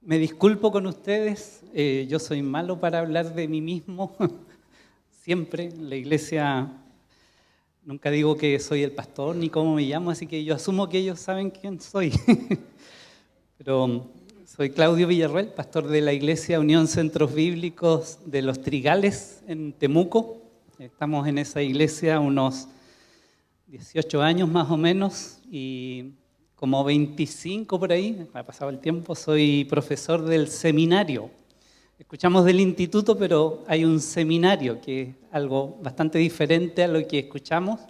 Me disculpo con ustedes, yo soy malo para hablar de mí mismo, siempre. En la iglesia nunca digo que soy el pastor ni cómo me llamo, así que yo asumo que ellos saben quién soy. Pero soy Claudio Villarroel, pastor de la iglesia Unión Centros Bíblicos de los Trigales en Temuco. Estamos en esa iglesia unos 18 años más o menos y como 25 por ahí, me ha pasado el tiempo, soy profesor del seminario. Escuchamos del instituto, pero hay un seminario que es algo bastante diferente a lo que escuchamos.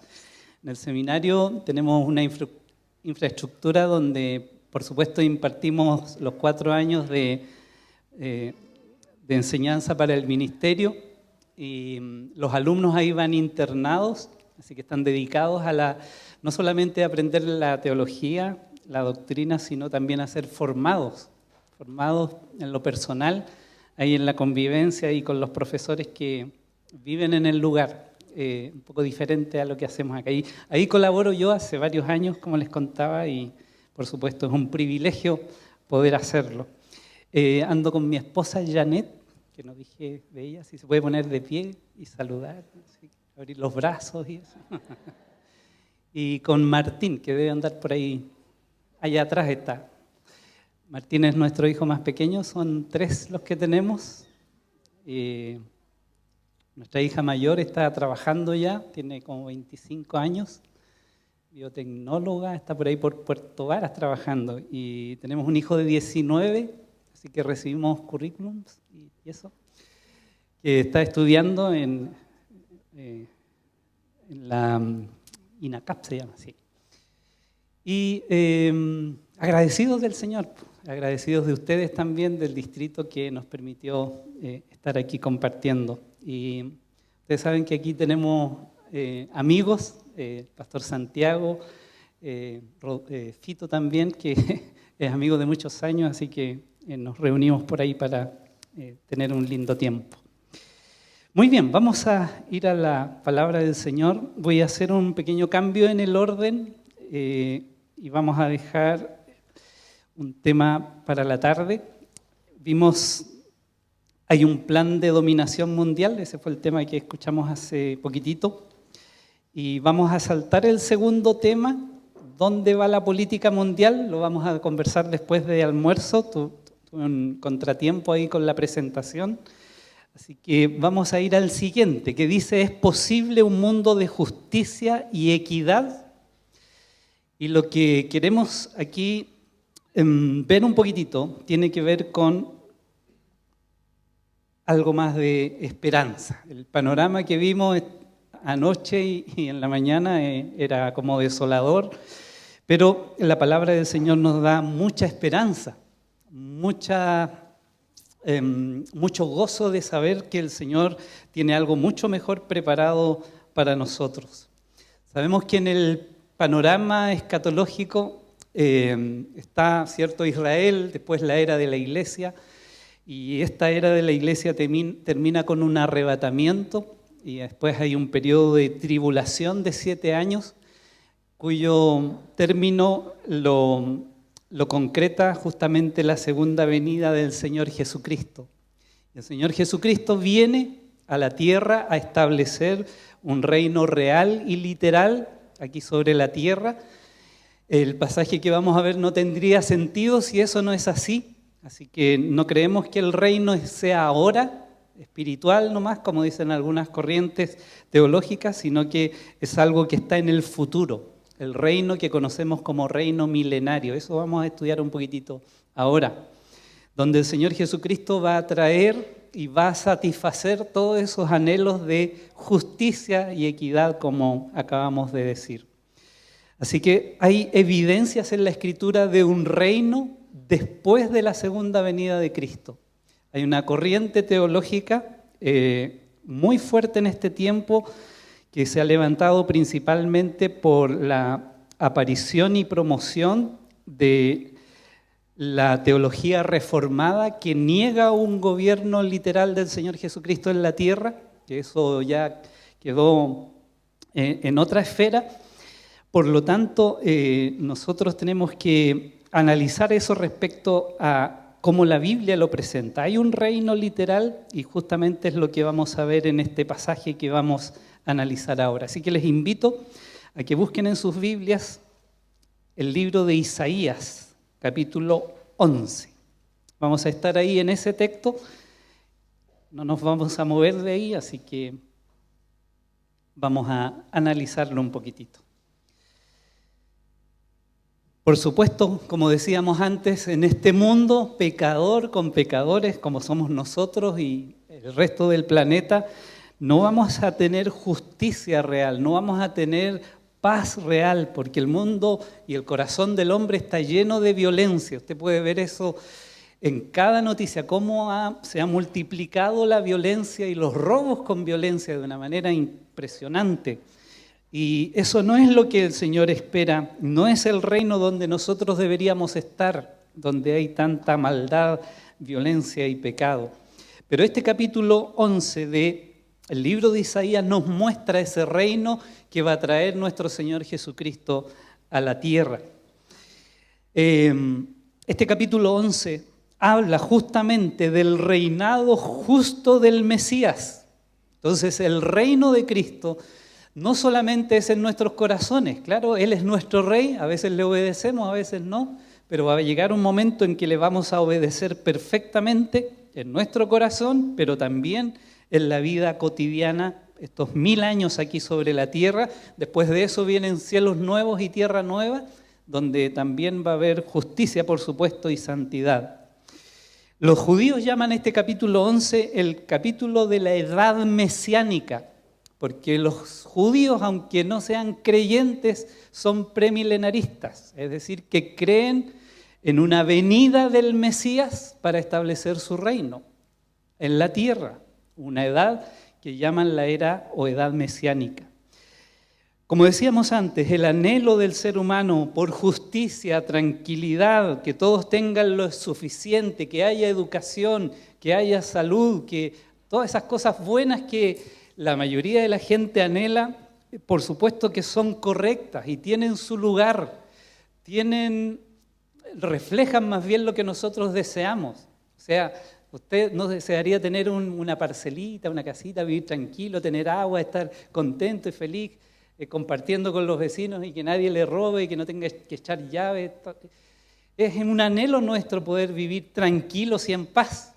En el seminario tenemos una infraestructura donde, por supuesto, impartimos los 4 años de enseñanza para el ministerio y los alumnos ahí van internados, así que están dedicados a no solamente a aprender la teología, la doctrina, sino también a ser formados en lo personal, ahí en la convivencia y con los profesores que viven en el lugar, un poco diferente a lo que hacemos acá. Ahí colaboro yo hace varios años, como les contaba, y por supuesto es un privilegio poder hacerlo. Ando con mi esposa Janet, que no dije de ella, si se puede poner de pie y saludar, así, abrir los brazos y eso. Y con Martín, que debe andar por ahí, allá atrás está. Martín es nuestro hijo más pequeño, son 3 los que tenemos. Nuestra hija mayor está trabajando ya, tiene como 25 años, biotecnóloga, está por ahí por Puerto Varas trabajando. Y tenemos un hijo de 19, así que recibimos currículums y eso, que está estudiando en la INACAP, se llama así. Y agradecidos del Señor, agradecidos de ustedes también, del distrito que nos permitió estar aquí compartiendo. Y ustedes saben que aquí tenemos amigos, Pastor Santiago, Fito también, que es amigo de muchos años, así que nos reunimos por ahí para tener un lindo tiempo. Muy bien, vamos a ir a la palabra del Señor. Voy a hacer un pequeño cambio en el orden y vamos a dejar un tema para la tarde. Hay un plan de dominación mundial, ese fue el tema que escuchamos hace poquitito. Y vamos a saltar el segundo tema, ¿dónde va la política mundial? Lo vamos a conversar después de almuerzo, tuve un contratiempo ahí con la presentación. Así que vamos a ir al siguiente, que dice, ¿es posible un mundo de justicia y equidad? Y lo que queremos aquí ver un poquitito tiene que ver con algo más de esperanza. El panorama que vimos anoche y en la mañana era como desolador, pero la palabra del Señor nos da mucha esperanza, mucho gozo de saber que el Señor tiene algo mucho mejor preparado para nosotros. Sabemos que en el panorama escatológico está, ¿cierto?, Israel, después la era de la iglesia, y esta era de la iglesia termina con un arrebatamiento, y después hay un periodo de tribulación de 7 años, cuyo término lo concreta justamente la segunda venida del Señor Jesucristo. El Señor Jesucristo viene a la tierra a establecer un reino real y literal aquí sobre la tierra. El pasaje que vamos a ver no tendría sentido si eso no es así. Así que no creemos que el reino sea ahora, espiritual nomás, como dicen algunas corrientes teológicas, sino que es algo que está en el futuro. El reino que conocemos como reino milenario. Eso vamos a estudiar un poquitito ahora. Donde el Señor Jesucristo va a traer y va a satisfacer todos esos anhelos de justicia y equidad, como acabamos de decir. Así que hay evidencias en la Escritura de un reino después de la segunda venida de Cristo. Hay una corriente teológica muy fuerte en este tiempo que se ha levantado principalmente por la aparición y promoción de la teología reformada que niega un gobierno literal del Señor Jesucristo en la tierra, que eso ya quedó en otra esfera. Por lo tanto, nosotros tenemos que analizar eso respecto a como la Biblia lo presenta. Hay un reino literal y justamente es lo que vamos a ver en este pasaje que vamos a analizar ahora. Así que les invito a que busquen en sus Biblias el libro de Isaías, capítulo 11. Vamos a estar ahí en ese texto, no nos vamos a mover de ahí, así que vamos a analizarlo un poquitito. Por supuesto, como decíamos antes, en este mundo pecador con pecadores como somos nosotros y el resto del planeta, no vamos a tener justicia real, no vamos a tener paz real, porque el mundo y el corazón del hombre está lleno de violencia. Usted puede ver eso en cada noticia, cómo se ha multiplicado la violencia y los robos con violencia de una manera impresionante. Y eso no es lo que el Señor espera, no es el reino donde nosotros deberíamos estar, donde hay tanta maldad, violencia y pecado. Pero este capítulo 11 del libro de Isaías nos muestra ese reino que va a traer nuestro Señor Jesucristo a la tierra. Este capítulo 11 habla justamente del reinado justo del Mesías. Entonces el reino de Cristo no solamente es en nuestros corazones, claro, Él es nuestro Rey, a veces le obedecemos, a veces no, pero va a llegar un momento en que le vamos a obedecer perfectamente en nuestro corazón, pero también en la vida cotidiana, estos 1000 años aquí sobre la tierra. Después de eso vienen cielos nuevos y tierra nueva, donde también va a haber justicia, por supuesto, y santidad. Los judíos llaman este capítulo 11 el capítulo de la edad mesiánica, porque los judíos, aunque no sean creyentes, son premilenaristas, es decir, que creen en una venida del Mesías para establecer su reino en la tierra, una edad que llaman la era o edad mesiánica. Como decíamos antes, el anhelo del ser humano por justicia, tranquilidad, que todos tengan lo suficiente, que haya educación, que haya salud, que todas esas cosas buenas que la mayoría de la gente anhela, por supuesto que son correctas y tienen su lugar, reflejan más bien lo que nosotros deseamos. O sea, usted no desearía tener una parcelita, una casita, vivir tranquilo, tener agua, estar contento y feliz, compartiendo con los vecinos y que nadie le robe y que no tenga que echar llaves. Es un anhelo nuestro poder vivir tranquilos y en paz.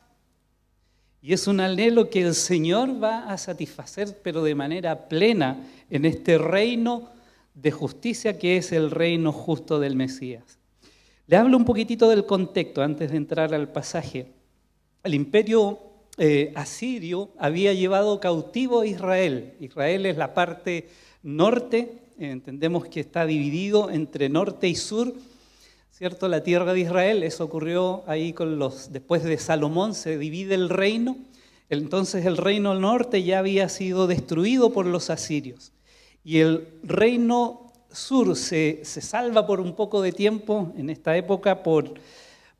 Y es un anhelo que el Señor va a satisfacer, pero de manera plena, en este reino de justicia que es el reino justo del Mesías. Le hablo un poquitito del contexto antes de entrar al pasaje. El imperio asirio había llevado cautivo a Israel. Israel es la parte norte, entendemos que está dividido entre norte y sur, ¿cierto? La tierra de Israel, eso ocurrió ahí después de Salomón, se divide el reino. Entonces el reino norte ya había sido destruido por los asirios. Y el reino sur se salva por un poco de tiempo en esta época por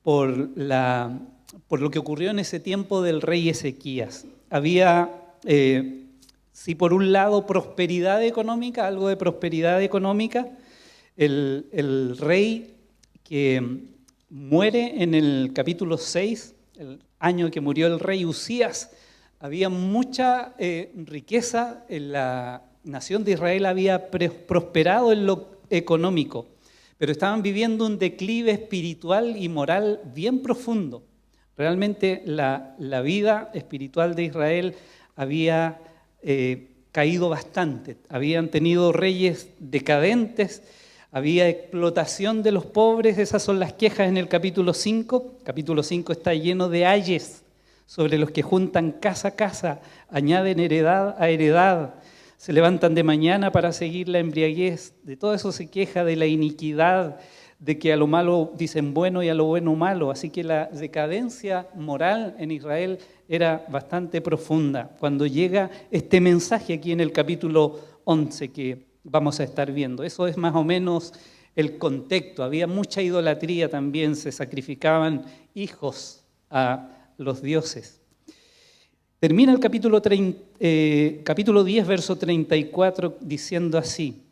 lo que ocurrió en ese tiempo del rey Ezequías. Había, sí, por un lado prosperidad económica, algo de prosperidad económica. El rey que muere en el capítulo 6, el año que murió el rey Usías, había mucha riqueza, en la nación de Israel había prosperado en lo económico, pero estaban viviendo un declive espiritual y moral bien profundo. Realmente la vida espiritual de Israel había caído bastante, habían tenido reyes decadentes, había explotación de los pobres, esas son las quejas en el capítulo 5. Capítulo 5 está lleno de ayes sobre los que juntan casa a casa, añaden heredad a heredad, se levantan de mañana para seguir la embriaguez. De todo eso se queja, de la iniquidad, de que a lo malo dicen bueno y a lo bueno malo. Así que la decadencia moral en Israel era bastante profunda. Cuando llega este mensaje aquí en el capítulo 11 que vamos a estar viendo. Eso es más o menos el contexto. Había mucha idolatría también, se sacrificaban hijos a los dioses. Termina el capítulo 10, verso 34, diciendo así: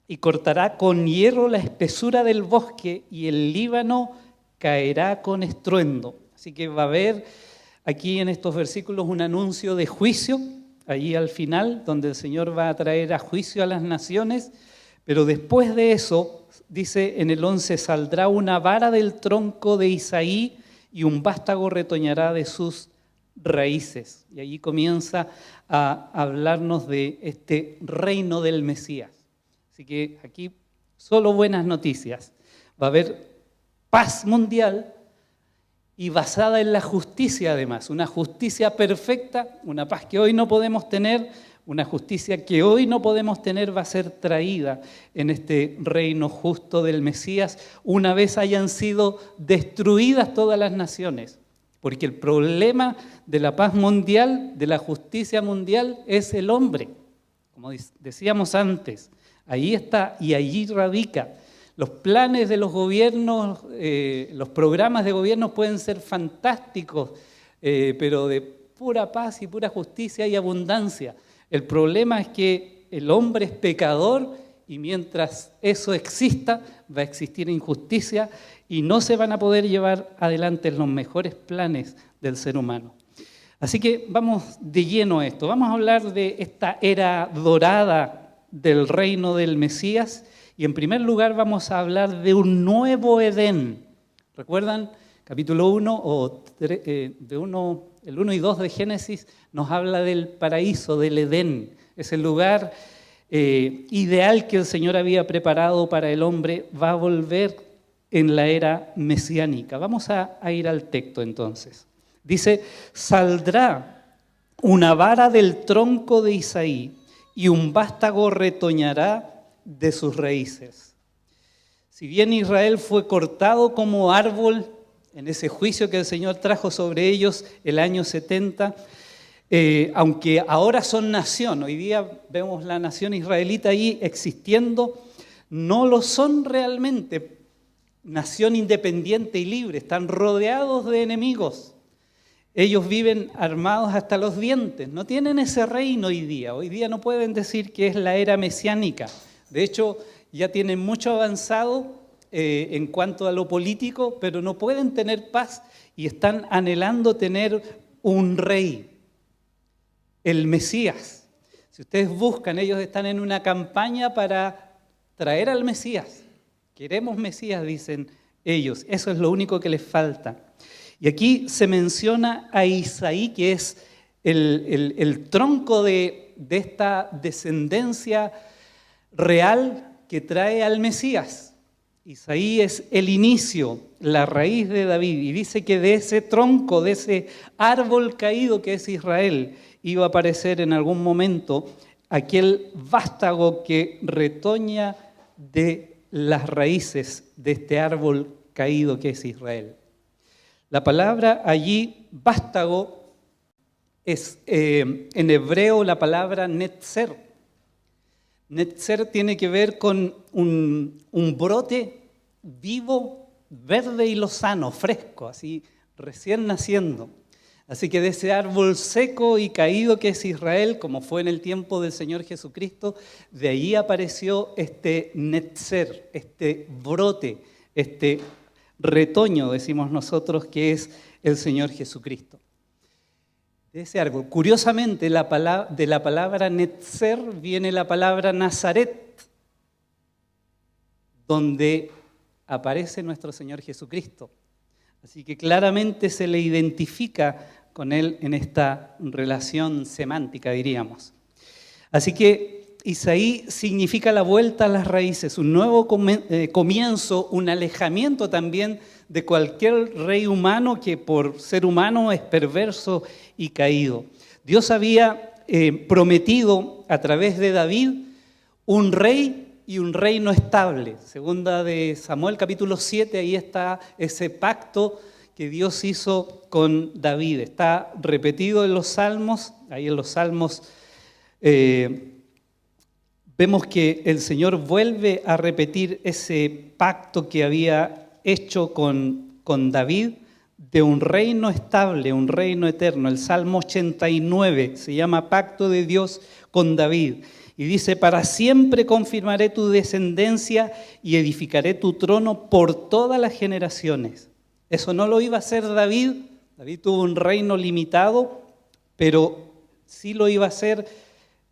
y cortará con hierro la espesura del bosque y el Líbano caerá con estruendo. Así que va a haber aquí en estos versículos un anuncio de juicio, allí al final, donde el Señor va a traer a juicio a las naciones, pero después de eso, dice en el 11, saldrá una vara del tronco de Isaí y un vástago retoñará de sus raíces. Y allí comienza a hablarnos de este reino del Mesías. Así que aquí solo buenas noticias. Va a haber paz mundial y basada en la justicia además, una justicia perfecta, una paz que hoy no podemos tener, una justicia que hoy no podemos tener va a ser traída en este reino justo del Mesías una vez hayan sido destruidas todas las naciones. Porque el problema de la paz mundial, de la justicia mundial, es el hombre. Como decíamos antes, ahí está y allí radica. Los planes de los gobiernos, los programas de gobierno pueden ser fantásticos, pero de pura paz y pura justicia y abundancia. El problema es que el hombre es pecador y mientras eso exista, va a existir injusticia y no se van a poder llevar adelante los mejores planes del ser humano. Así que vamos de lleno a esto. Vamos a hablar de esta era dorada del reino del Mesías y en primer lugar vamos a hablar de un nuevo Edén. ¿Recuerdan? Capítulo 1 el 1 y 2 de Génesis nos habla del paraíso, del Edén. Es el lugar ideal que el Señor había preparado para el hombre, va a volver en la era mesiánica. Vamos a ir al texto entonces. Dice, saldrá una vara del tronco de Isaí y un vástago retoñará de sus raíces. Si bien Israel fue cortado como árbol en ese juicio que el Señor trajo sobre ellos el año 70, aunque ahora son nación, hoy día vemos la nación israelita ahí existiendo, no lo son realmente, nación independiente y libre, están rodeados de enemigos. Ellos viven armados hasta los dientes, no tienen ese reino hoy día no pueden decir que es la era mesiánica. De hecho, ya tienen mucho avanzado en cuanto a lo político, pero no pueden tener paz y están anhelando tener un rey. El Mesías. Si ustedes buscan, ellos están en una campaña para traer al Mesías. Queremos Mesías, dicen ellos. Eso es lo único que les falta. Y aquí se menciona a Isaí, que es el tronco de esta descendencia real que trae al Mesías. Isaí es el inicio, la raíz de David. Y dice que de ese tronco, de ese árbol caído que es Israel, iba a aparecer en algún momento aquel vástago que retoña de las raíces de este árbol caído que es Israel. La palabra allí, vástago, es en hebreo la palabra netzer. Netzer tiene que ver con un brote vivo, verde y lozano, fresco, así recién naciendo. Así que de ese árbol seco y caído que es Israel, como fue en el tiempo del Señor Jesucristo, de ahí apareció este netzer, este brote, este retoño, decimos nosotros, que es el Señor Jesucristo. De ese árbol. Curiosamente, de la palabra netzer viene la palabra Nazaret, donde aparece nuestro Señor Jesucristo. Así que claramente se le identifica con él en esta relación semántica, diríamos. Así que Isaí significa la vuelta a las raíces, un nuevo comienzo, un alejamiento también de cualquier rey humano que por ser humano es perverso y caído. Dios había prometido a través de David un rey y un reino estable. Segunda de Samuel, capítulo 7, ahí está ese pacto que Dios hizo con David. Está repetido en los Salmos, ahí en los Salmos vemos que el Señor vuelve a repetir ese pacto que había hecho con David de un reino estable, un reino eterno. El Salmo 89 se llama Pacto de Dios con David. Y dice, para siempre confirmaré tu descendencia y edificaré tu trono por todas las generaciones. Eso no lo iba a hacer David David tuvo un reino limitado, pero sí lo iba a hacer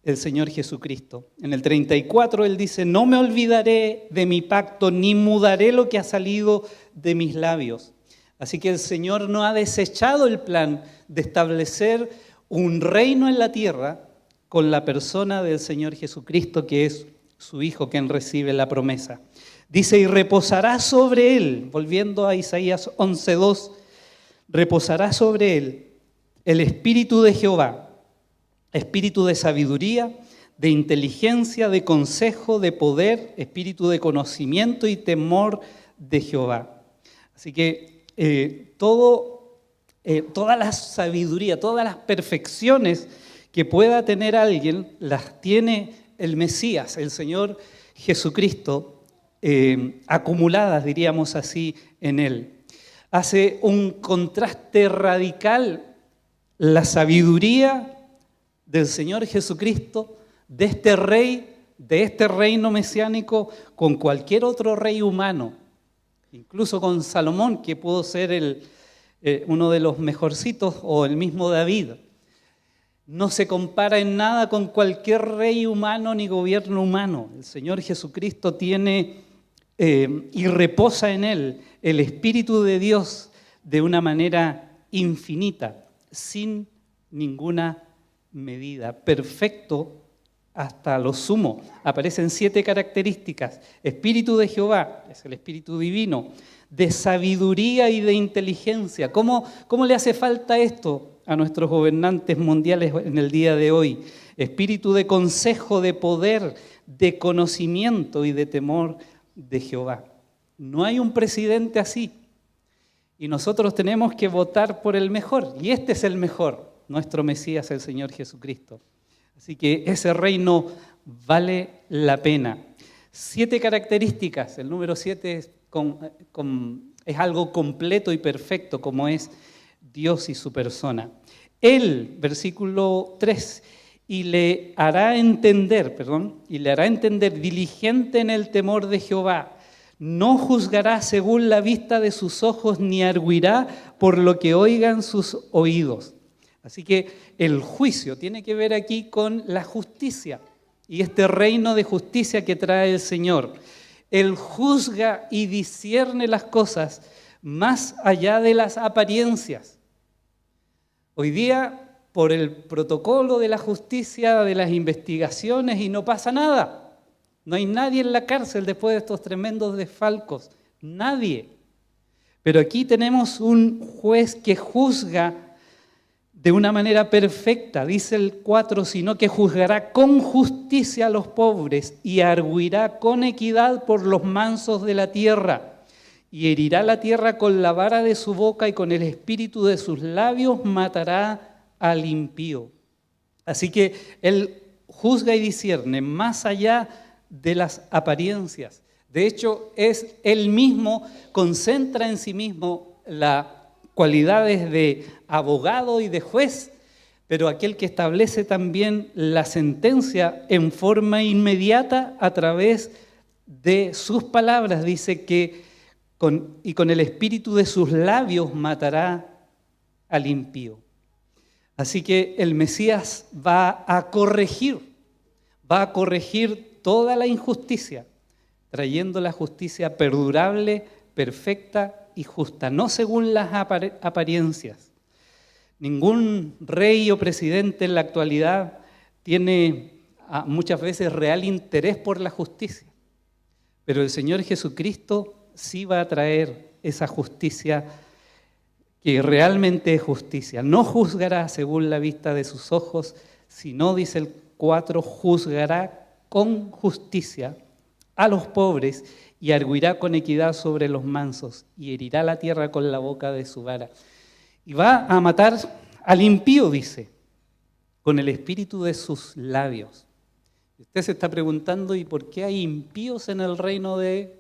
el Señor Jesucristo. En el 34 él dice: no me olvidaré de mi pacto, ni mudaré lo que ha salido de mis labios. Así que el Señor no ha desechado el plan de establecer un reino en la tierra con la persona del Señor Jesucristo, que es su Hijo, quien recibe la promesa. Dice: y reposará sobre él, volviendo a Isaías 11:2, reposará sobre él el Espíritu de Jehová, espíritu de sabiduría, de inteligencia, de consejo, de poder, espíritu de conocimiento y temor de Jehová. Así que toda la sabiduría, todas las perfecciones que pueda tener alguien, las tiene el Mesías, el Señor Jesucristo, acumuladas, diríamos así, en él. Hace un contraste radical la sabiduría del Señor Jesucristo, de este rey, de este reino mesiánico, con cualquier otro rey humano, incluso con Salomón, que pudo ser uno de los mejorcitos, o el mismo David. No se compara en nada con cualquier rey humano ni gobierno humano. El Señor Jesucristo tiene y reposa en él el Espíritu de Dios de una manera infinita, sin ninguna medida, perfecto hasta lo sumo. Aparecen 7 características: Espíritu de Jehová, es el Espíritu divino, de sabiduría y de inteligencia. ¿Cómo le hace falta esto a nuestros gobernantes mundiales en el día de hoy? Espíritu de consejo, de poder, de conocimiento y de temor de Jehová. No hay un presidente así, y nosotros tenemos que votar por el mejor, y este es el mejor, nuestro Mesías, el Señor Jesucristo. Así que ese reino vale la pena. 7 características, el número 7 es algo completo y perfecto, como es Dios y su persona. Él, versículo 3, y le hará entender, diligente en el temor de Jehová. No juzgará según la vista de sus ojos, ni arguirá por lo que oigan sus oídos. Así que el juicio tiene que ver aquí con la justicia y este reino de justicia que trae el Señor. Él juzga y discierne las cosas más allá de las apariencias. Hoy día, por el protocolo de la justicia, de las investigaciones, y no pasa nada. No hay nadie en la cárcel después de estos tremendos desfalcos. Nadie. Pero aquí tenemos un juez que juzga de una manera perfecta, dice el 4, sino que juzgará con justicia a los pobres y arguirá con equidad por los mansos de la tierra, y herirá la tierra con la vara de su boca, y con el espíritu de sus labios matará al impío. Así que él juzga y discierne más allá de las apariencias. De hecho, él mismo concentra en sí mismo las cualidades de abogado y de juez, pero aquel que establece también la sentencia en forma inmediata a través de sus palabras. Dice que con el espíritu de sus labios matará al impío. Así que el Mesías va a corregir toda la injusticia, trayendo la justicia perdurable, perfecta y justa, no según las apariencias. Ningún rey o presidente en la actualidad tiene muchas veces real interés por la justicia, pero el Señor Jesucristo sí va a traer esa justicia que realmente es justicia. No juzgará según la vista de sus ojos, sino, dice el 4, juzgará con justicia a los pobres y arguirá con equidad sobre los mansos, y herirá la tierra con la boca de su vara. Y va a matar al impío, dice, con el espíritu de sus labios. Usted se está preguntando: ¿y por qué hay impíos en el reino del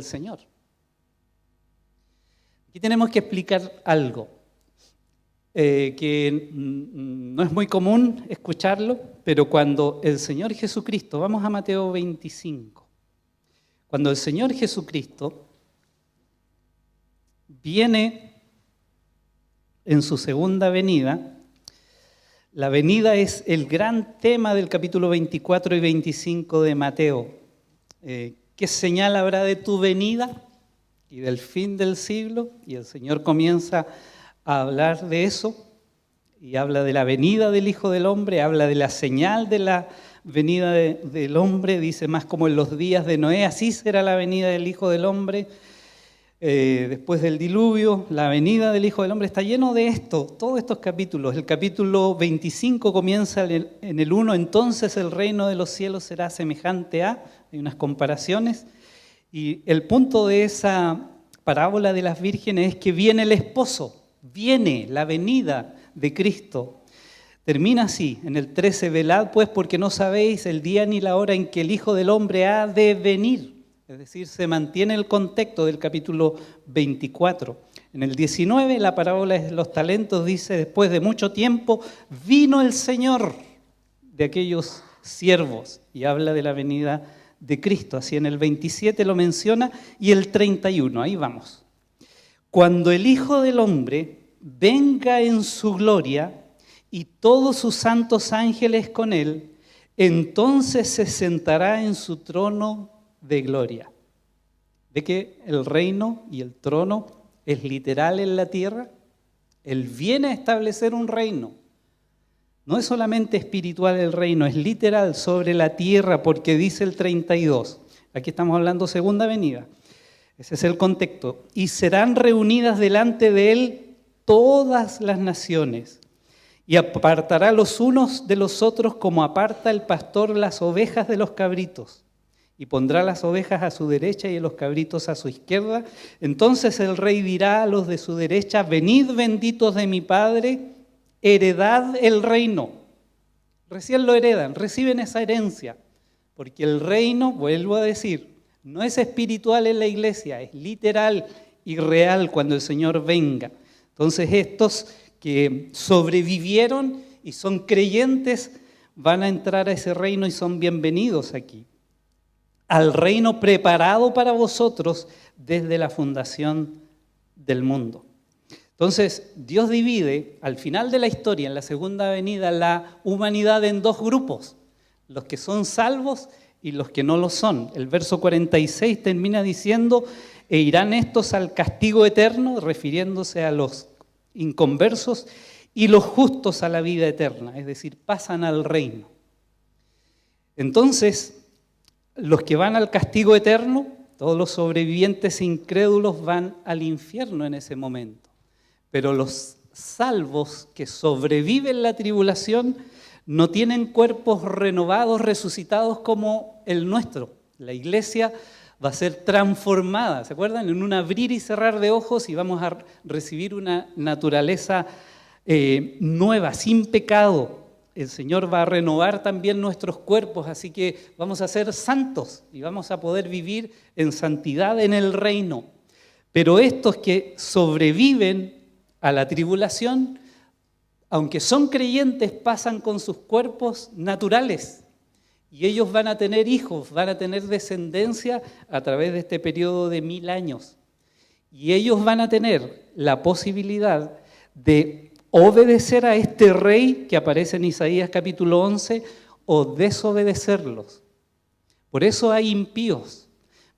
Señor? Aquí tenemos que explicar algo que no es muy común escucharlo, pero cuando el Señor Jesucristo, vamos a Mateo 25, cuando el Señor Jesucristo viene en su segunda venida. La venida es el gran tema del capítulo 24 y 25 de Mateo. ¿Qué señal habrá de tu venida y del fin del siglo? Y el Señor comienza a hablar de eso y habla de la venida del Hijo del Hombre, habla de la señal de la venida del hombre, dice más como en los días de Noé, así será la venida del Hijo del Hombre. Después del diluvio, la venida del Hijo del Hombre está lleno de esto, todos estos capítulos. El capítulo 25 comienza en el 1, entonces el reino de los cielos será semejante a, hay unas comparaciones, y el punto de esa parábola de las vírgenes es que viene el esposo, viene la venida de Cristo. Termina así, en el 13, velad pues porque no sabéis el día ni la hora en que el Hijo del Hombre ha de venir. Es decir, se mantiene el contexto del capítulo 24. En el 19, la parábola de los talentos dice, después de mucho tiempo, vino el Señor de aquellos siervos y habla de la venida de Cristo. Así en el 27 lo menciona y el 31, ahí vamos. Cuando el Hijo del Hombre venga en su gloria y todos sus santos ángeles con él, entonces se sentará en su trono de gloria. ¿Ve que el reino y el trono es literal en la tierra? Él viene a establecer un reino. No es solamente espiritual el reino, es literal sobre la tierra, porque dice el 32. Aquí estamos hablando segunda venida. Ese es el contexto. Y serán reunidas delante de él todas las naciones, y apartará los unos de los otros como aparta el pastor las ovejas de los cabritos. Y pondrá las ovejas a su derecha y los cabritos a su izquierda. Entonces el rey dirá a los de su derecha, venid benditos de mi Padre, heredad el reino. Recién lo heredan, reciben esa herencia. Porque el reino, vuelvo a decir, no es espiritual en la iglesia, es literal y real cuando el Señor venga. Entonces estos que sobrevivieron y son creyentes van a entrar a ese reino y son bienvenidos aquí. Al reino preparado para vosotros desde la fundación del mundo. Entonces, Dios divide al final de la historia, en la segunda venida, la humanidad en dos grupos, los que son salvos y los que no lo son. El verso 46 termina diciendo, e irán estos al castigo eterno, refiriéndose a los inconversos, y los justos a la vida eterna, es decir, pasan al reino. Entonces, los que van al castigo eterno, todos los sobrevivientes incrédulos van al infierno en ese momento. Pero los salvos que sobreviven la tribulación no tienen cuerpos renovados, resucitados como el nuestro. La iglesia va a ser transformada, ¿se acuerdan? En un abrir y cerrar de ojos y vamos a recibir una naturaleza nueva, sin pecado. El Señor va a renovar también nuestros cuerpos, así que vamos a ser santos y vamos a poder vivir en santidad en el reino. Pero estos que sobreviven a la tribulación, aunque son creyentes, pasan con sus cuerpos naturales y ellos van a tener hijos, van a tener descendencia a través de este periodo de 1000 años. Y ellos van a tener la posibilidad de obedecer a este rey que aparece en Isaías capítulo 11 o desobedecerlos. Por eso hay impíos,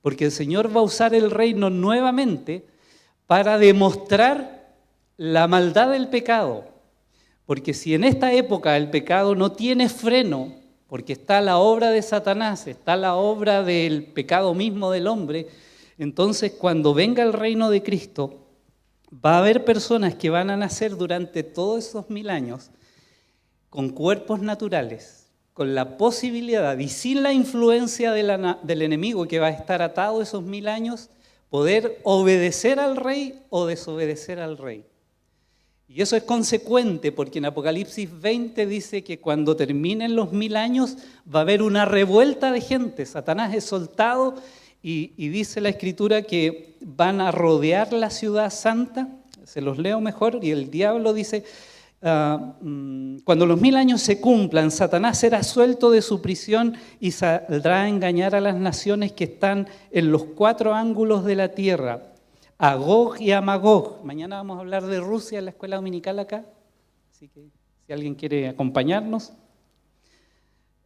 porque el Señor va a usar el reino nuevamente para demostrar la maldad del pecado. Porque si en esta época el pecado no tiene freno, porque está la obra de Satanás, está la obra del pecado mismo del hombre, entonces cuando venga el reino de Cristo, va a haber personas que van a nacer durante todos esos 1000 años con cuerpos naturales, con la posibilidad y sin la influencia del enemigo que va a estar atado esos 1000 años, poder obedecer al rey o desobedecer al rey. Y eso es consecuente porque en Apocalipsis 20 dice que cuando terminen los 1000 años va a haber una revuelta de gente. Satanás es soltado y dice la Escritura que van a rodear la ciudad santa. Se los leo mejor y el diablo dice, cuando los 1000 años se cumplan, Satanás será suelto de su prisión y saldrá a engañar a las naciones que están en los 4 ángulos de la tierra, a Gog y a Magog. Mañana vamos a hablar de Rusia en la escuela dominical acá, así que si alguien quiere acompañarnos.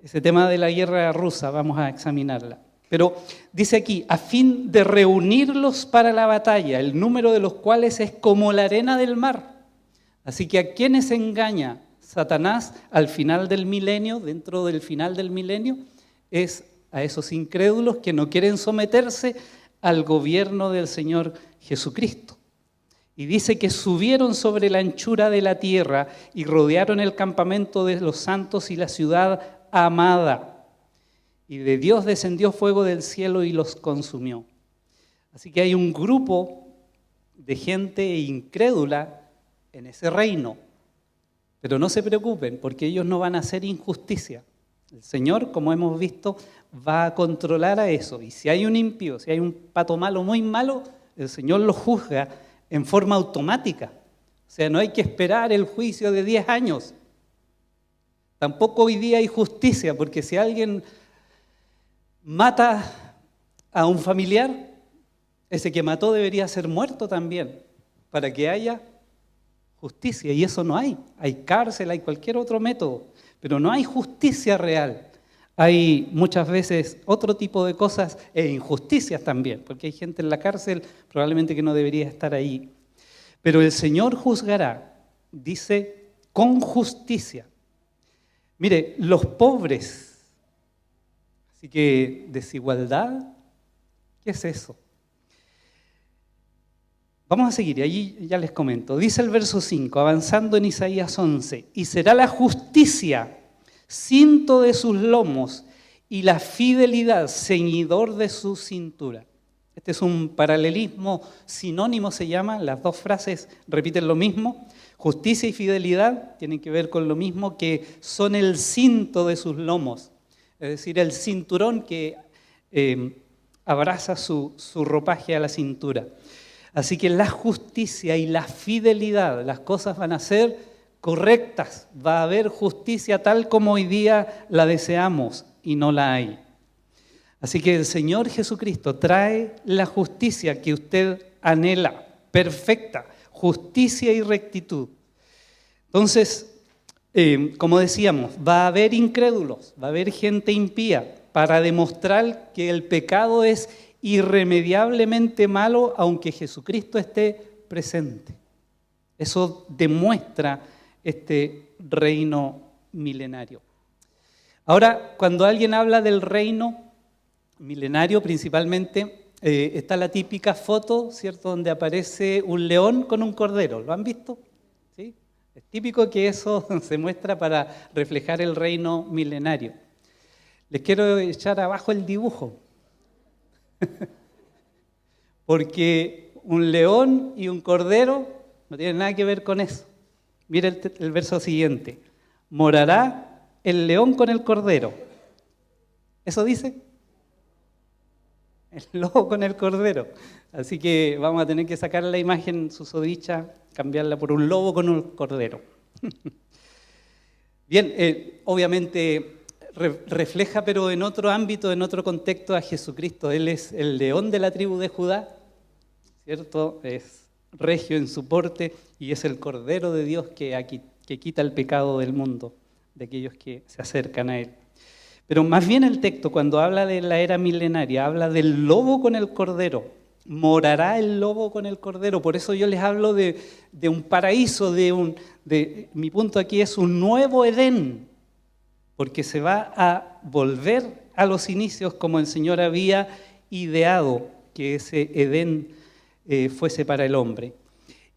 Ese tema de la guerra rusa vamos a examinarla. Pero dice aquí, a fin de reunirlos para la batalla, el número de los cuales es como la arena del mar. Así que ¿a quiénes engaña Satanás al final del milenio, dentro del final del milenio? Es a esos incrédulos que no quieren someterse al gobierno del Señor Jesucristo. Y dice que subieron sobre la anchura de la tierra y rodearon el campamento de los santos y la ciudad amada. Y de Dios descendió fuego del cielo y los consumió. Así que hay un grupo de gente incrédula en ese reino. Pero no se preocupen, porque ellos no van a hacer injusticia. El Señor, como hemos visto, va a controlar a eso. Y si hay un impío, si hay un pato malo, muy malo, el Señor lo juzga en forma automática. O sea, no hay que esperar el juicio de 10 años. Tampoco hoy día hay justicia, porque si alguien mata a un familiar, ese que mató debería ser muerto también, para que haya justicia. Y eso no hay. Hay cárcel, hay cualquier otro método, pero no hay justicia real. Hay muchas veces otro tipo de cosas e injusticias también, porque hay gente en la cárcel probablemente que no debería estar ahí. Pero el Señor juzgará, dice, con justicia. Mire, los pobres, así que desigualdad, ¿qué es eso? Vamos a seguir, y allí ya les comento. Dice el verso 5, avanzando en Isaías 11, y será la justicia cinto de sus lomos y la fidelidad ceñidor de su cintura. Este es un paralelismo sinónimo, se llama, las dos frases repiten lo mismo. Justicia y fidelidad tienen que ver con lo mismo, que son el cinto de sus lomos, es decir, el cinturón que abraza su ropaje a la cintura. Así que la justicia y la fidelidad, las cosas van a ser correctas, va a haber justicia tal como hoy día la deseamos y no la hay. Así que el Señor Jesucristo trae la justicia que usted anhela, perfecta, justicia y rectitud. Entonces, como decíamos, va a haber incrédulos, va a haber gente impía para demostrar que el pecado es irremediablemente malo aunque Jesucristo esté presente. Eso demuestra este reino milenario. Ahora, cuando alguien habla del reino milenario, principalmente está la típica foto, ¿cierto?, donde aparece un león con un cordero. ¿Lo han visto? ¿Sí? Es típico que eso se muestra para reflejar el reino milenario. Les quiero echar abajo el dibujo. Porque un león y un cordero no tienen nada que ver con eso. Mira el verso siguiente. Morará el león con el cordero. ¿Eso dice? El lobo con el cordero. Así que vamos a tener que sacar la imagen susodicha, cambiarla por un lobo con un cordero. Bien, obviamente refleja, pero en otro ámbito, en otro contexto, a Jesucristo. Él es el león de la tribu de Judá, ¿cierto? Es regio en su porte y es el Cordero de Dios que quita el pecado del mundo, de aquellos que se acercan a Él. Pero más bien el texto, cuando habla de la era milenaria, habla del lobo con el cordero. Morará el lobo con el cordero. Por eso yo les hablo de un paraíso, mi punto aquí es un nuevo Edén, porque se va a volver a los inicios como el Señor había ideado que ese Edén fuese para el hombre.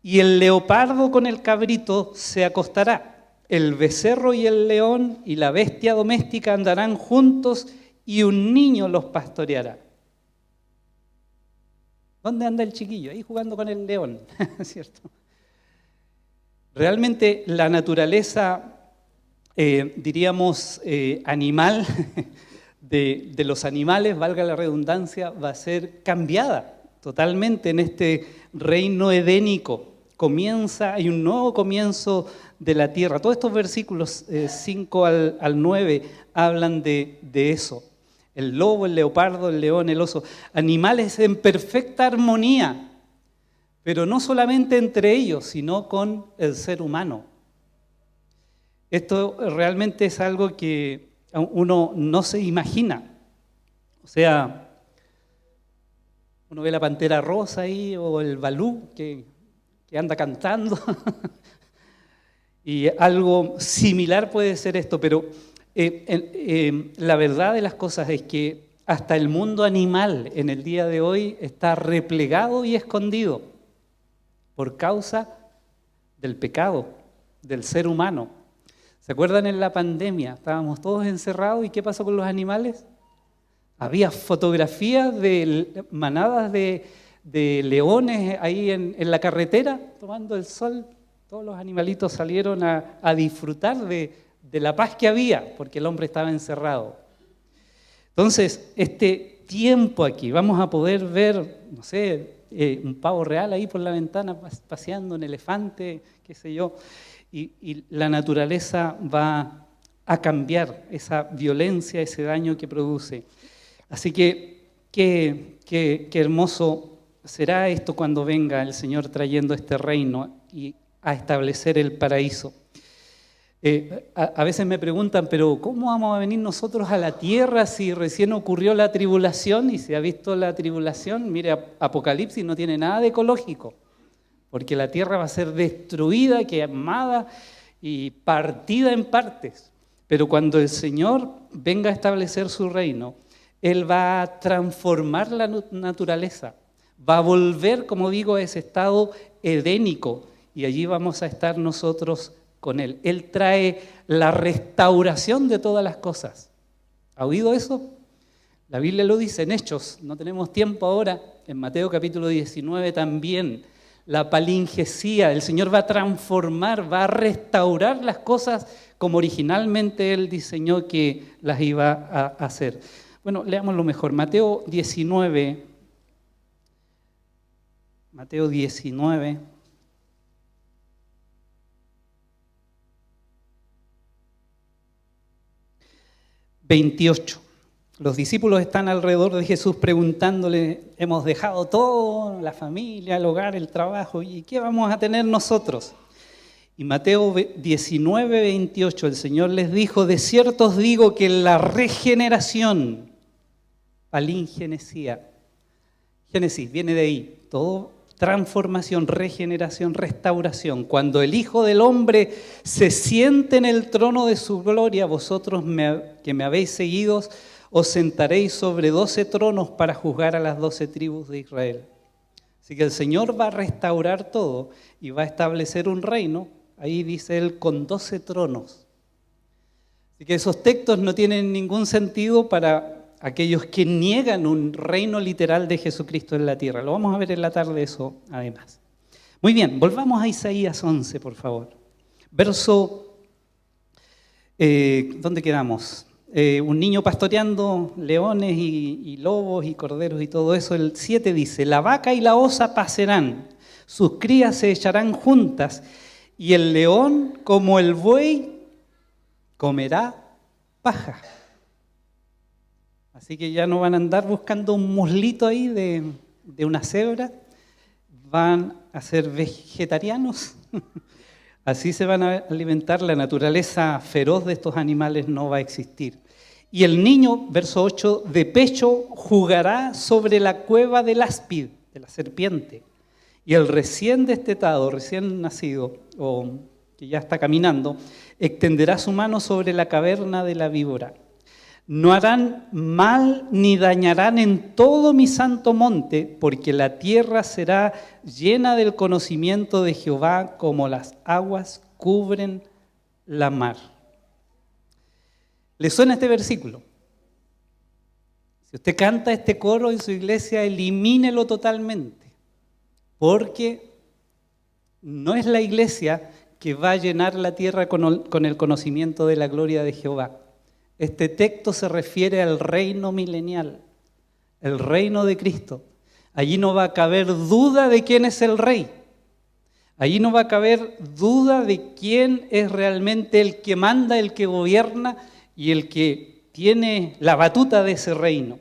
Y el leopardo con el cabrito se acostará. El becerro y el león y la bestia doméstica andarán juntos y un niño los pastoreará. ¿Dónde anda el chiquillo? Ahí jugando con el león, ¿cierto? Realmente la naturaleza, diríamos, animal de los animales, valga la redundancia, va a ser cambiada totalmente en este reino edénico. Hay un nuevo comienzo de la tierra. Todos estos versículos 5 al 9 hablan de eso. El lobo, el leopardo, el león, el oso, animales en perfecta armonía. pero no solamente entre ellos, sino con el ser humano. Esto realmente es algo que uno no se imagina. O sea, uno ve la pantera rosa ahí o el Balú que anda cantando y algo similar puede ser esto, pero la verdad de las cosas es que hasta el mundo animal en el día de hoy está replegado y escondido por causa del pecado del ser humano. ¿Se acuerdan en la pandemia? Estábamos todos encerrados y ¿qué pasó con los animales? Había fotografías de manadas de leones ahí en la carretera tomando el sol. Todos los animalitos salieron a disfrutar de la paz que había porque el hombre estaba encerrado. Entonces, este tiempo aquí, vamos a poder ver, no sé, un pavo real ahí por la ventana paseando, un elefante, qué sé yo, y la naturaleza va a cambiar esa violencia, ese daño que produce. Así que qué hermoso será esto cuando venga el Señor trayendo este reino y a establecer el paraíso. A veces me preguntan, pero ¿cómo vamos a venir nosotros a la tierra si recién ocurrió la tribulación y se ha visto la tribulación? Mire, Apocalipsis no tiene nada de ecológico, porque la tierra va a ser destruida, quemada y partida en partes. Pero cuando el Señor venga a establecer su reino, Él va a transformar la naturaleza, va a volver, como digo, a ese estado edénico y allí vamos a estar nosotros con Él. Él trae la restauración de todas las cosas. ¿Ha oído eso? La Biblia lo dice en Hechos, no tenemos tiempo ahora, en Mateo capítulo 19 también. La palingesía, el Señor va a transformar, va a restaurar las cosas como originalmente Él diseñó que las iba a hacer. Bueno, leamos lo mejor. Mateo 19. Mateo 19. Los discípulos están alrededor de Jesús preguntándole, hemos dejado todo, la familia, el hogar, el trabajo, ¿y qué vamos a tener nosotros? Y Mateo 19, 28, el Señor les dijo, de cierto os digo que la regeneración, palingenesía, Génesis viene de ahí, todo transformación, regeneración, restauración. Cuando el Hijo del Hombre se siente en el trono de su gloria, vosotros que me habéis seguido, os sentaréis sobre 12 tronos para juzgar a las 12 tribus de Israel. Así que el Señor va a restaurar todo y va a establecer un reino, ahí dice Él, con 12 tronos. Así que esos textos no tienen ningún sentido para aquellos que niegan un reino literal de Jesucristo en la tierra. Lo vamos a ver en la tarde eso, además. Muy bien, volvamos a Isaías 11, por favor. Verso, ¿dónde quedamos? Un niño pastoreando leones y lobos y corderos y todo eso. El 7 dice, la vaca y la osa pasarán, sus crías se echarán juntas, y el león, como el buey, comerá paja. Así que ya no van a andar buscando un muslito ahí de una cebra, van a ser vegetarianos. Así se van a alimentar, la naturaleza feroz de estos animales no va a existir. Y el niño, verso 8, de pecho jugará sobre la cueva del áspid, de la serpiente. Y el recién destetado, recién nacido, o que ya está caminando, extenderá su mano sobre la caverna de la víbora. No harán mal ni dañarán en todo mi santo monte, porque la tierra será llena del conocimiento de Jehová como las aguas cubren la mar. ¿Le suena este versículo? Si usted canta este coro en su iglesia, elimínelo totalmente, porque no es la iglesia que va a llenar la tierra con el conocimiento de la gloria de Jehová. Este texto se refiere al reino milenial, el reino de Cristo. Allí no va a caber duda de quién es el rey. Allí no va a caber duda de quién es realmente el que manda, el que gobierna y el que tiene la batuta de ese reino.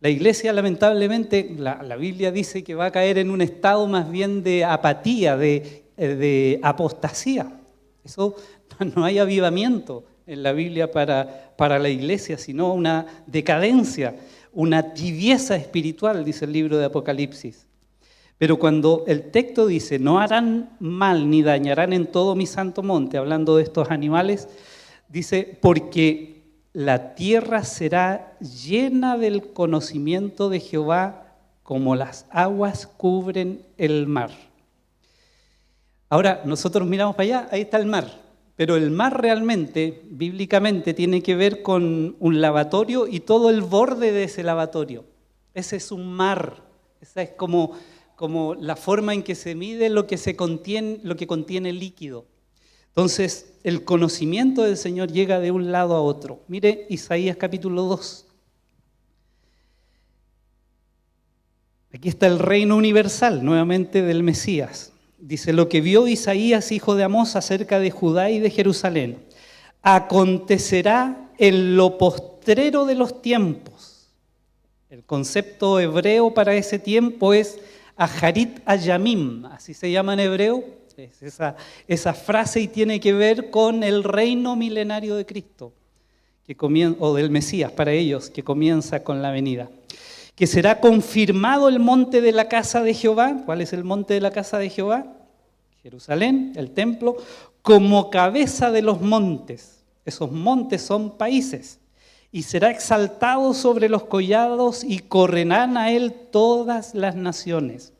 La iglesia, lamentablemente, la Biblia dice que va a caer en un estado más bien de apatía, de apostasía. Eso, no hay avivamiento en la Biblia para la iglesia, sino una decadencia, una tibieza espiritual, dice el libro de Apocalipsis. Pero cuando el texto dice, no harán mal ni dañarán en todo mi santo monte, hablando de estos animales, dice, porque la tierra será llena del conocimiento de Jehová como las aguas cubren el mar. Ahora, nosotros miramos para allá, ahí está el mar, pero el mar realmente, bíblicamente, tiene que ver con un lavatorio y todo el borde de ese lavatorio. Ese es un mar, esa es como la forma en que se mide lo que contiene líquido. Entonces, el conocimiento del Señor llega de un lado a otro. Mire Isaías capítulo 2. Aquí está el reino universal, nuevamente del Mesías. Dice, lo que vio Isaías, hijo de Amós, acerca de Judá y de Jerusalén. Acontecerá en lo postrero de los tiempos. El concepto hebreo para ese tiempo es Aharit Ayamim, así se llama en hebreo. Es esa frase y tiene que ver con el reino milenario de Cristo, o del Mesías para ellos, que comienza con la venida. Que será confirmado el monte de la casa de Jehová. ¿Cuál es el monte de la casa de Jehová? Jerusalén, el templo, como cabeza de los montes. Esos montes son países. Y será exaltado sobre los collados y correrán a él todas las naciones.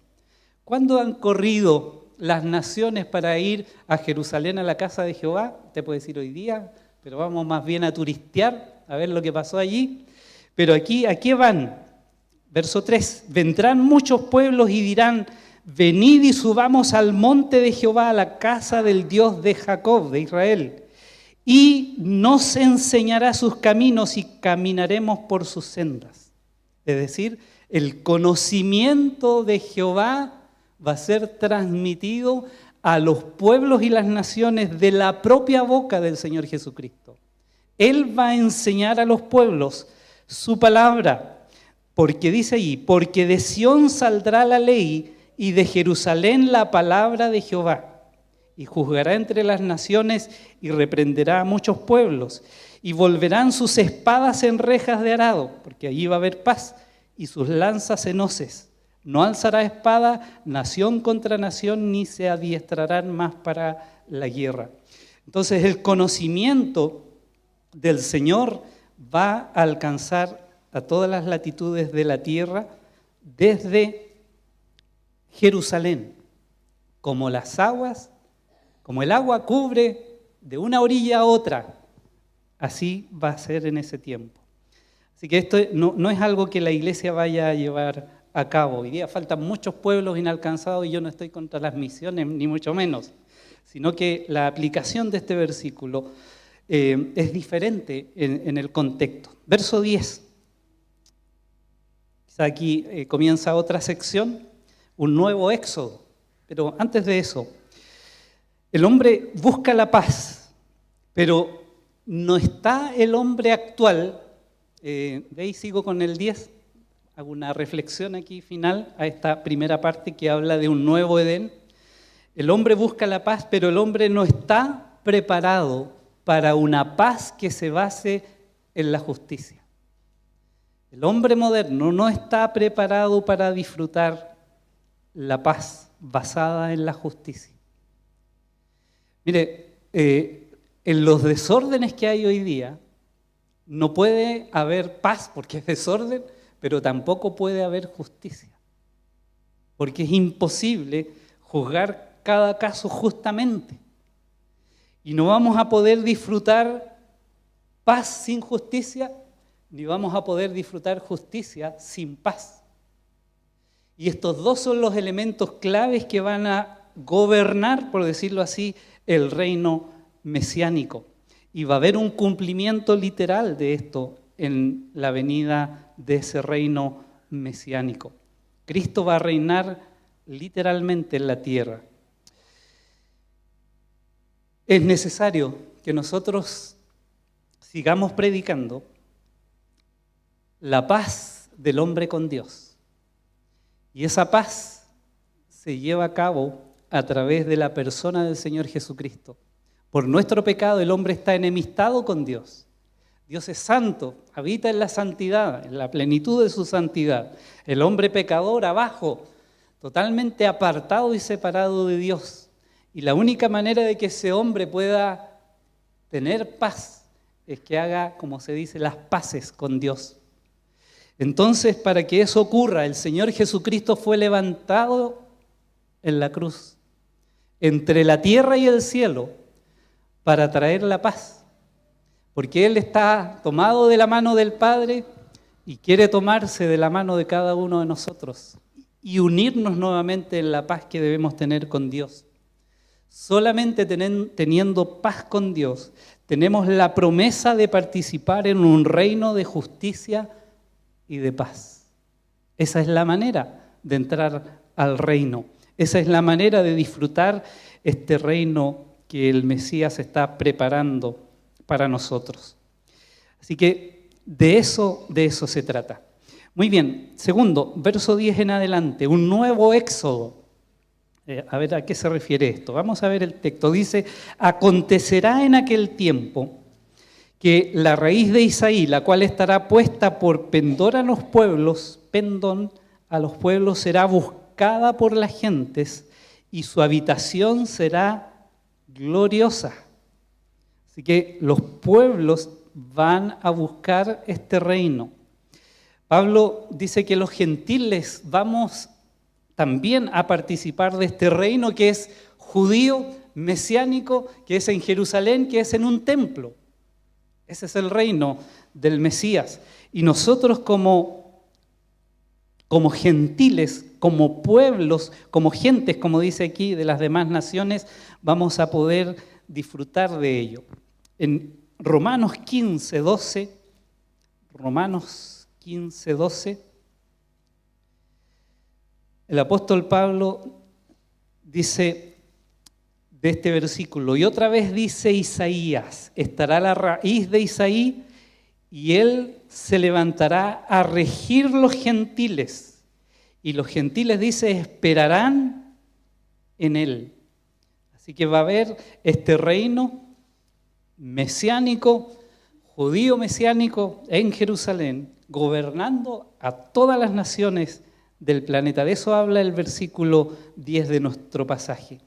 ¿Cuándo han corrido las naciones para ir a Jerusalén, a la casa de Jehová? Te puede decir hoy día, pero vamos más bien a turistear, a ver lo que pasó allí. Pero aquí, ¿a qué van? Verso 3, vendrán muchos pueblos y dirán, venid y subamos al monte de Jehová, a la casa del Dios de Jacob, de Israel, y nos enseñará sus caminos y caminaremos por sus sendas. Es decir, el conocimiento de Jehová va a ser transmitido a los pueblos y las naciones de la propia boca del Señor Jesucristo. Él va a enseñar a los pueblos su palabra. Porque dice allí, porque de Sión saldrá la ley y de Jerusalén la palabra de Jehová. Y juzgará entre las naciones y reprenderá a muchos pueblos. Y volverán sus espadas en rejas de arado, porque allí va a haber paz, y sus lanzas en hoces. No alzará espada nación contra nación, ni se adiestrarán más para la guerra. Entonces el conocimiento del Señor va a alcanzar a todas las latitudes de la tierra, desde Jerusalén, como las aguas, como el agua cubre de una orilla a otra, así va a ser en ese tiempo. Así que esto no es algo que la iglesia vaya a llevar a cabo. Hoy día faltan muchos pueblos inalcanzados y yo no estoy contra las misiones, ni mucho menos, sino que la aplicación de este versículo es diferente en el contexto. Verso 10. Aquí comienza otra sección, un nuevo éxodo. Pero antes de eso, el hombre busca la paz, pero no está el hombre actual. De ahí sigo con el 10, hago una reflexión aquí final a esta primera parte que habla de un nuevo Edén. El hombre busca la paz, pero el hombre no está preparado para una paz que se base en la justicia. El hombre moderno no está preparado para disfrutar la paz basada en la justicia. Mire, en los desórdenes que hay hoy día, no puede haber paz porque es desorden, pero tampoco puede haber justicia. Porque es imposible juzgar cada caso justamente. Y no vamos a poder disfrutar paz sin justicia, ni vamos a poder disfrutar justicia sin paz. Y estos dos son los elementos claves que van a gobernar, por decirlo así, el reino mesiánico. Y va a haber un cumplimiento literal de esto en la venida de ese reino mesiánico. Cristo va a reinar literalmente en la tierra. Es necesario que nosotros sigamos predicando la paz del hombre con Dios. Y esa paz se lleva a cabo a través de la persona del Señor Jesucristo. Por nuestro pecado el hombre está enemistado con Dios. Dios es santo, habita en la santidad, en la plenitud de su santidad. El hombre pecador abajo, totalmente apartado y separado de Dios. Y la única manera de que ese hombre pueda tener paz es que haga, como se dice, las paces con Dios. Entonces, para que eso ocurra, el Señor Jesucristo fue levantado en la cruz, entre la tierra y el cielo, para traer la paz. Porque Él está tomado de la mano del Padre y quiere tomarse de la mano de cada uno de nosotros y unirnos nuevamente en la paz que debemos tener con Dios. Solamente teniendo paz con Dios, tenemos la promesa de participar en un reino de justicia y de paz. Esa es la manera de entrar al reino. Esa es la manera de disfrutar este reino que el Mesías está preparando para nosotros. Así que de eso se trata. Muy bien, segundo, verso 10 en adelante, un nuevo éxodo. A ver, ¿a qué se refiere esto? Vamos a ver el texto. Dice, acontecerá en aquel tiempo que la raíz de Isaí, la cual estará puesta por pendón a los pueblos, será buscada por las gentes y su habitación será gloriosa. Así que los pueblos van a buscar este reino. Pablo dice que los gentiles vamos también a participar de este reino que es judío, mesiánico, que es en Jerusalén, que es en un templo. Ese es el reino del Mesías. Y nosotros como gentiles, como pueblos, como gentes, como dice aquí, de las demás naciones, vamos a poder disfrutar de ello. En Romanos 15:12, el apóstol Pablo dice de este versículo, y otra vez dice Isaías, estará la raíz de Isaí y él se levantará a regir los gentiles. Y los gentiles, dice, esperarán en él. Así que va a haber este reino mesiánico, judío mesiánico en Jerusalén, gobernando a todas las naciones del planeta. De eso habla el versículo 10 de nuestro pasaje.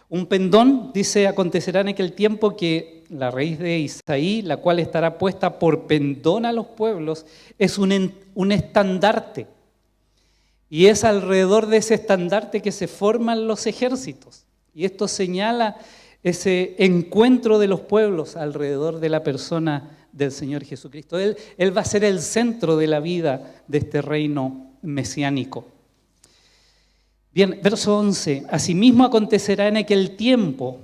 Un pendón, dice, acontecerá en aquel tiempo que la raíz de Isaí, la cual estará puesta por pendón a los pueblos, es un estandarte. Y es alrededor de ese estandarte que se forman los ejércitos. Y esto señala ese encuentro de los pueblos alrededor de la persona del Señor Jesucristo. Él va a ser el centro de la vida de este reino mesiánico. Bien, verso 11. Asimismo acontecerá en aquel tiempo,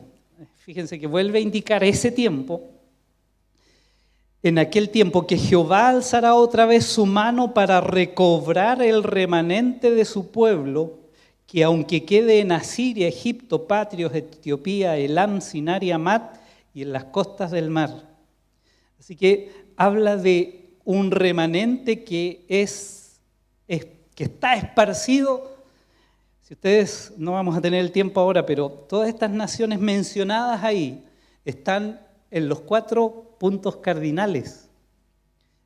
fíjense que vuelve a indicar ese tiempo, en aquel tiempo que Jehová alzará otra vez su mano para recobrar el remanente de su pueblo, que aunque quede en Asiria, Egipto, Patrios, Etiopía, Elam, Sinar y Amat, y en las costas del mar. Así que habla de un remanente que está esparcido. Si ustedes, no vamos a tener el tiempo ahora, pero todas estas naciones mencionadas ahí están en los 4 puntos cardinales.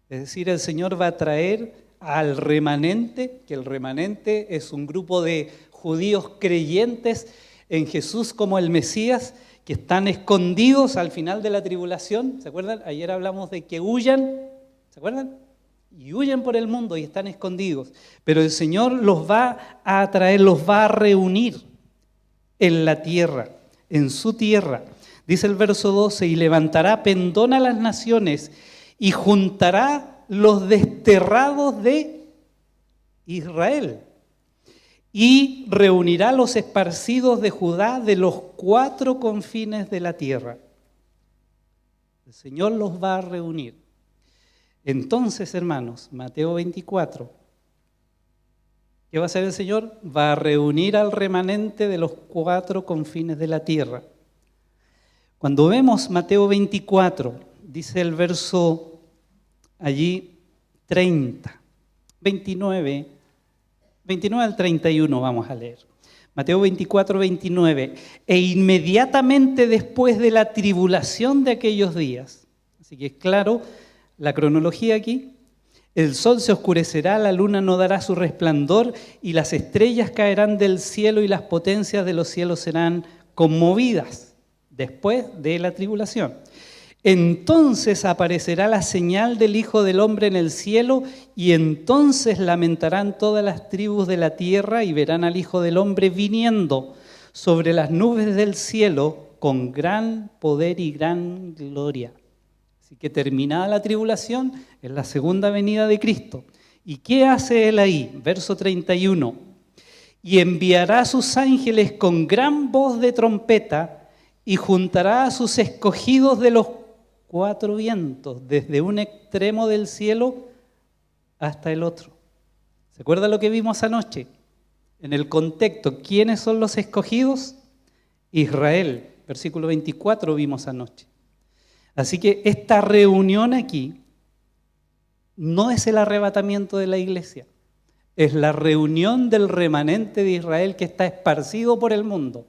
Es decir, el Señor va a traer al remanente, que el remanente es un grupo de judíos creyentes en Jesús como el Mesías, que están escondidos al final de la tribulación. ¿Se acuerdan? Ayer hablamos de que huyan, ¿se acuerdan? Y huyen por el mundo y están escondidos. Pero el Señor los va a atraer, los va a reunir en la tierra, en su tierra. Dice el verso 12, y levantará pendón a las naciones y juntará los desterrados de Israel y reunirá los esparcidos de Judá de los 4 confines de la tierra. El Señor los va a reunir. Entonces, hermanos, Mateo 24, ¿qué va a hacer el Señor? Va a reunir al remanente de los 4 confines de la tierra. Cuando vemos Mateo 24, dice el verso allí 30. 29 al 31 vamos a leer. Mateo 24, 29. E inmediatamente después de la tribulación de aquellos días, así que es claro la cronología aquí, el sol se oscurecerá, la luna no dará su resplandor y las estrellas caerán del cielo y las potencias de los cielos serán conmovidas después de la tribulación. Entonces aparecerá la señal del Hijo del Hombre en el cielo y entonces lamentarán todas las tribus de la tierra y verán al Hijo del Hombre viniendo sobre las nubes del cielo con gran poder y gran gloria. Así que terminada la tribulación, es la segunda venida de Cristo. ¿Y qué hace Él ahí? Verso 31. Y enviará a sus ángeles con gran voz de trompeta y juntará a sus escogidos de los cuatro vientos, desde un extremo del cielo hasta el otro. ¿Se acuerda lo que vimos anoche? En el contexto, ¿quiénes son los escogidos? Israel. Versículo 24 vimos anoche. Así que esta reunión aquí no es el arrebatamiento de la iglesia, es la reunión del remanente de Israel que está esparcido por el mundo.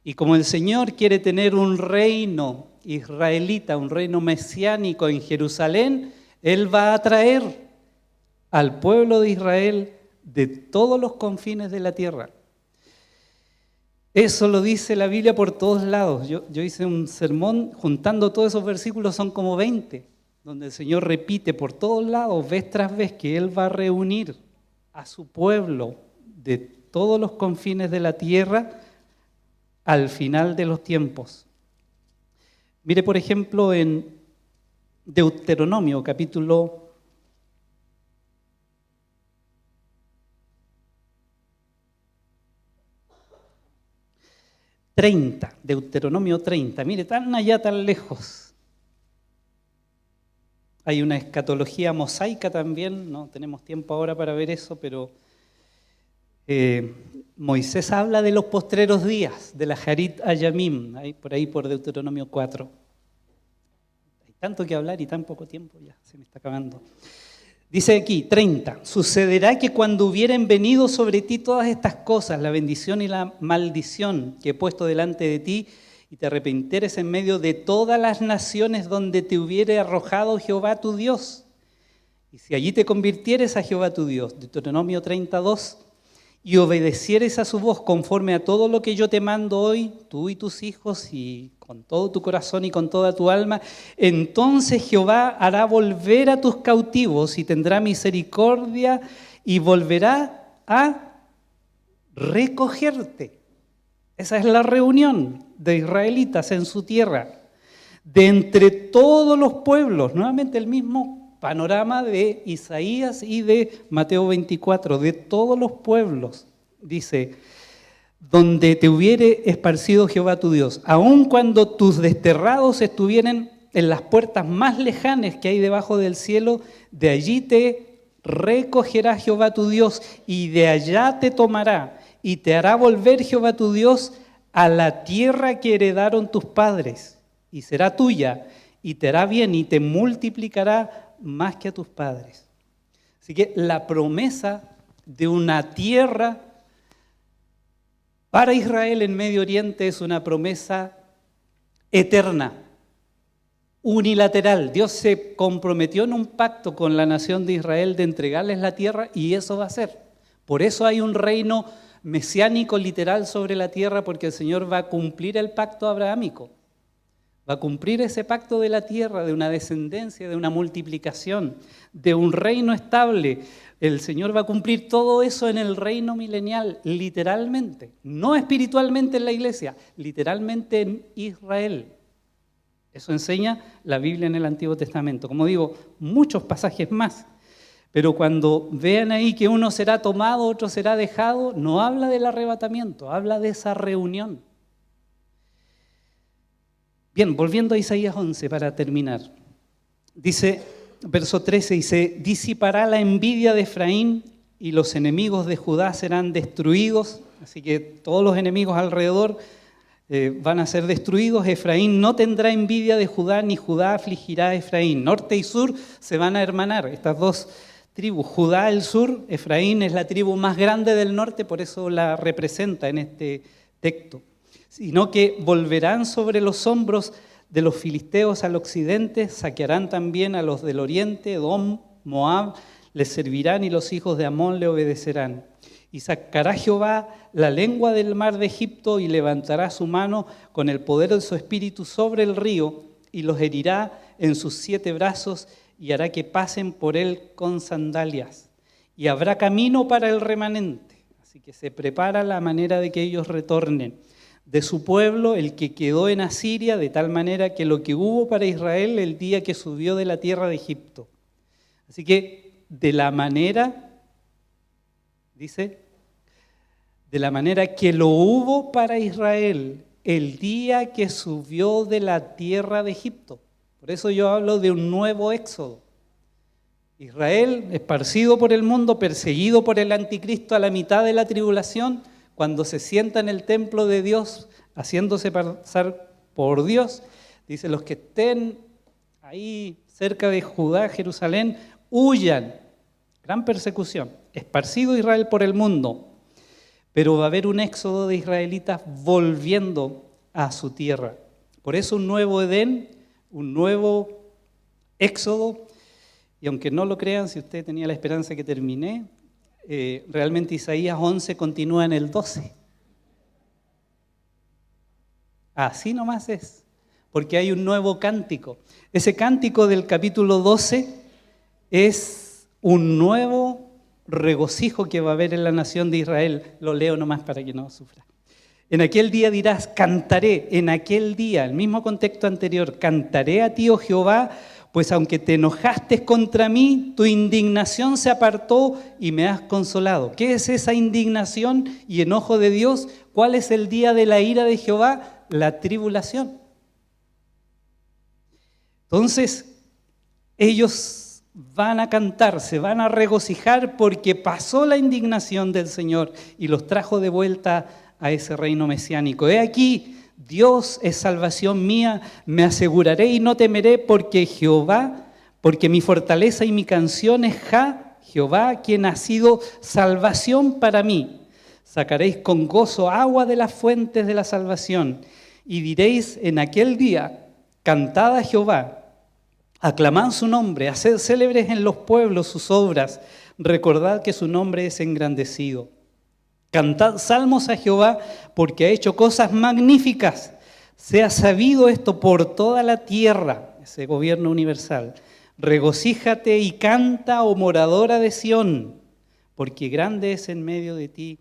Y como el Señor quiere tener un reino israelita, un reino mesiánico en Jerusalén, Él va a traer al pueblo de Israel de todos los confines de la tierra. Eso lo dice la Biblia por todos lados. Yo hice un sermón juntando todos esos versículos, son como 20, donde el Señor repite por todos lados, vez tras vez, que Él va a reunir a su pueblo de todos los confines de la tierra al final de los tiempos. Mire, por ejemplo, en Deuteronomio, capítulo 30, Deuteronomio 30. Mire, tan allá, tan lejos. Hay una escatología mosaica también, no tenemos tiempo ahora para ver eso, pero Moisés habla de los postreros días, de la Harit Ayamim, por ahí por Deuteronomio 4. Hay tanto que hablar y tan poco tiempo, ya se me está acabando. Dice aquí, 30, sucederá que cuando hubieren venido sobre ti todas estas cosas, la bendición y la maldición que he puesto delante de ti, y te arrepintieres en medio de todas las naciones donde te hubiere arrojado Jehová tu Dios, y si allí te convirtieres a Jehová tu Dios, Deuteronomio 32, y obedecieres a su voz conforme a todo lo que yo te mando hoy, tú y tus hijos, y con todo tu corazón y con toda tu alma, entonces Jehová hará volver a tus cautivos y tendrá misericordia y volverá a recogerte. Esa es la reunión de israelitas en su tierra. De entre todos los pueblos, nuevamente el mismo panorama de Isaías y de Mateo 24, de todos los pueblos, dice, donde te hubiere esparcido Jehová tu Dios, aun cuando tus desterrados estuvieran en las puertas más lejanas que hay debajo del cielo, de allí te recogerá Jehová tu Dios y de allá te tomará y te hará volver Jehová tu Dios a la tierra que heredaron tus padres y será tuya y te hará bien y te multiplicará más que a tus padres. Así que la promesa de una tierra para Israel en Medio Oriente es una promesa eterna, unilateral. Dios se comprometió en un pacto con la nación de Israel de entregarles la tierra y eso va a ser. Por eso hay un reino mesiánico literal sobre la tierra, porque el Señor va a cumplir el pacto abrahámico. Va a cumplir ese pacto de la tierra, de una descendencia, de una multiplicación, de un reino estable. El Señor va a cumplir todo eso en el reino milenial, literalmente. No espiritualmente en la iglesia, literalmente en Israel. Eso enseña la Biblia en el Antiguo Testamento. Como digo, muchos pasajes más. Pero cuando vean ahí que uno será tomado, otro será dejado, no habla del arrebatamiento, habla de esa reunión. Bien, volviendo a Isaías 11 para terminar. Dice, verso 13, dice, disipará la envidia de Efraín y los enemigos de Judá serán destruidos. Así que todos los enemigos alrededor van a ser destruidos. Efraín no tendrá envidia de Judá, ni Judá afligirá a Efraín. Norte y sur se van a hermanar. Estas dos tribus. Judá al sur, Efraín es la tribu más grande del norte, por eso la representa en este texto. Sino que volverán sobre los hombros de los filisteos al occidente, saquearán también a los del oriente, Edom, Moab, les servirán y los hijos de Amón le obedecerán. Y sacará Jehová la lengua del mar de Egipto y levantará su mano con el poder de su espíritu sobre el río y los herirá en sus 7 brazos y hará que pasen por él con sandalias. Y habrá camino para el remanente. Así que se prepara la manera de que ellos retornen. De su pueblo, el que quedó en Asiria, de tal manera que lo que hubo para Israel el día que subió de la tierra de Egipto. Así que de la manera, dice, de la manera que lo hubo para Israel el día que subió de la tierra de Egipto. Por eso yo hablo de un nuevo éxodo. Israel, esparcido por el mundo, perseguido por el anticristo a la mitad de la tribulación, cuando se sienta en el templo de Dios, haciéndose pasar por Dios, dice, los que estén ahí cerca de Judá, Jerusalén, huyan. Gran persecución. Esparcido Israel por el mundo. Pero va a haber un éxodo de israelitas volviendo a su tierra. Por eso un nuevo Edén, un nuevo éxodo. Y aunque no lo crean, si usted tenía la esperanza que terminé, realmente Isaías 11 continúa en el 12. Así nomás es, porque hay un nuevo cántico. Ese cántico del capítulo 12 es un nuevo regocijo que va a haber en la nación de Israel. Lo leo nomás para que no sufra. En aquel día dirás, cantaré, en aquel día, el mismo contexto anterior, cantaré a ti, oh Jehová, pues aunque te enojaste contra mí, tu indignación se apartó y me has consolado. ¿Qué es esa indignación y enojo de Dios? ¿Cuál es el día de la ira de Jehová? La tribulación. Entonces, ellos van a cantar, se van a regocijar porque pasó la indignación del Señor y los trajo de vuelta a ese reino mesiánico. He aquí, Dios es salvación mía, me aseguraré y no temeré porque Jehová, porque mi fortaleza y mi canción es Jehová, quien ha sido salvación para mí. Sacaréis con gozo agua de las fuentes de la salvación y diréis en aquel día, cantad a Jehová, aclamad su nombre, haced célebres en los pueblos sus obras, recordad que su nombre es engrandecido. Cantad salmos a Jehová porque ha hecho cosas magníficas. Sea sabido esto por toda la tierra, ese gobierno universal. Regocíjate y canta, oh moradora de Sión, porque grande es en medio de ti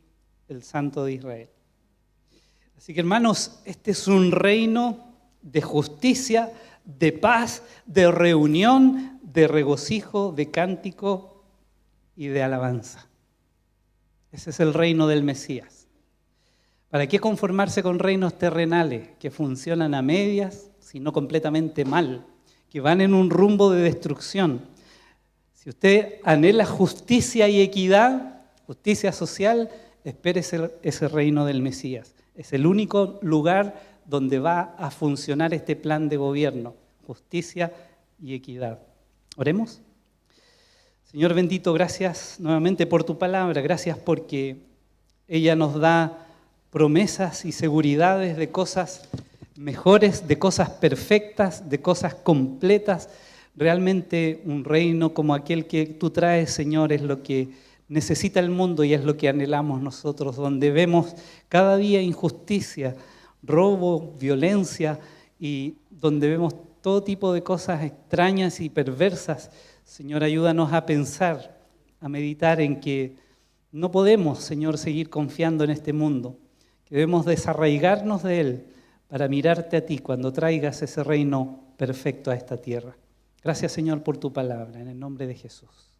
el Santo de Israel. Así que hermanos, este es un reino de justicia, de paz, de reunión, de regocijo, de cántico y de alabanza. Ese es el reino del Mesías. ¿Para qué conformarse con reinos terrenales que funcionan a medias, sino completamente mal, que van en un rumbo de destrucción? Si usted anhela justicia y equidad, justicia social, espere ese reino del Mesías. Es el único lugar donde va a funcionar este plan de gobierno, justicia y equidad. Oremos. Señor bendito, gracias nuevamente por tu palabra, gracias porque ella nos da promesas y seguridades de cosas mejores, de cosas perfectas, de cosas completas. Realmente un reino como aquel que tú traes, Señor, es lo que necesita el mundo y es lo que anhelamos nosotros, donde vemos cada día injusticia, robo, violencia y donde vemos todo tipo de cosas extrañas y perversas. Señor, ayúdanos a pensar, a meditar en que no podemos, Señor, seguir confiando en este mundo, que debemos desarraigarnos de él para mirarte a ti cuando traigas ese reino perfecto a esta tierra. Gracias, Señor, por tu palabra, en el nombre de Jesús.